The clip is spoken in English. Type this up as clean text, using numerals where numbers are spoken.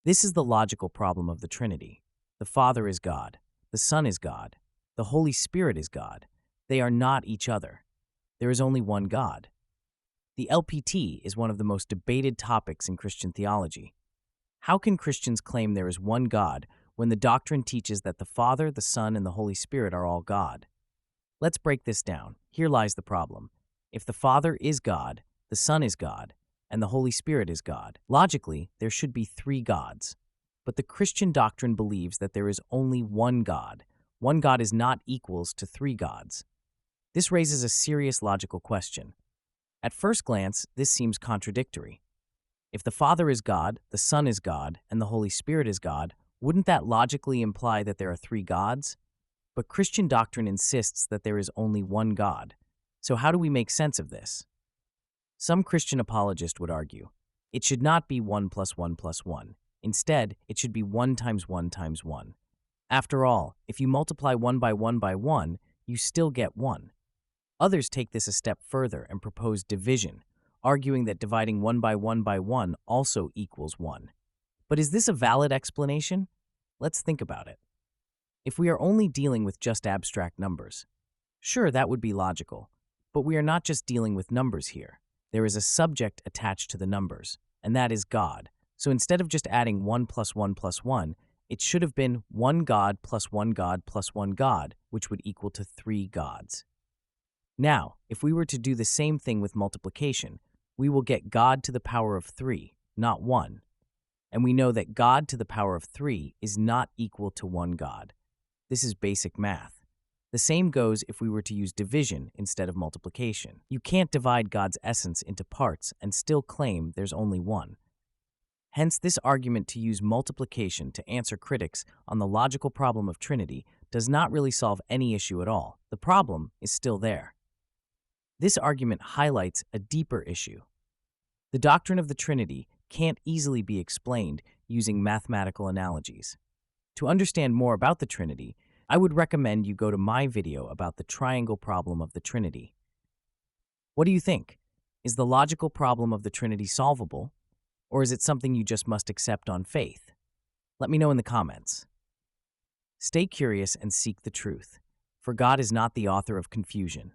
This is the logical problem of the Trinity. The Father is God, the Son is God, the Holy Spirit is God. They are not each other. There is only one God. The LPT is one of the most debated topics in Christian theology. How can Christians claim there is one God when the doctrine teaches that the Father, the Son, and the Holy Spirit are all God? Let's break this down. Here lies the problem. If the Father is God, the Son is God, and the Holy Spirit is God, logically, there should be three gods. But the Christian doctrine believes that there is only one God. One God is not equals to three gods. This raises a serious logical question. At first glance, this seems contradictory. If the Father is God, the Son is God, and the Holy Spirit is God, wouldn't that logically imply that there are three gods? But Christian doctrine insists that there is only one God. So how do we make sense of this? Some Christian apologists would argue, it should not be 1 plus 1 plus 1. Instead, it should be 1 times 1 times 1. After all, if you multiply 1 by 1 by 1, you still get 1. Others take this a step further and propose division, arguing that dividing 1 by 1 by 1 also equals 1. But is this a valid explanation? Let's think about it. If we are only dealing with just abstract numbers, sure, that would be logical. But we are not just dealing with numbers here. There is a subject attached to the numbers, and that is God. So instead of just adding 1 plus 1 plus 1, it should have been 1 God plus 1 God plus 1 God, which would equal to 3 gods. Now, if we were to do the same thing with multiplication, we will get God to the power of 3, not 1. And we know that God to the power of 3 is not equal to 1 God. This is basic math. The same goes if we were to use division instead of multiplication. You can't divide God's essence into parts and still claim there's only one. Hence, this argument to use multiplication to answer critics on the logical problem of Trinity does not really solve any issue at all. The problem is still there. This argument highlights a deeper issue. The doctrine of the Trinity can't easily be explained using mathematical analogies. To understand more about the Trinity, I would recommend you go to my video about the triangle problem of the Trinity. What do you think? Is the logical problem of the Trinity solvable, or is it something you just must accept on faith? Let me know in the comments. Stay curious and seek the truth, for God is not the author of confusion.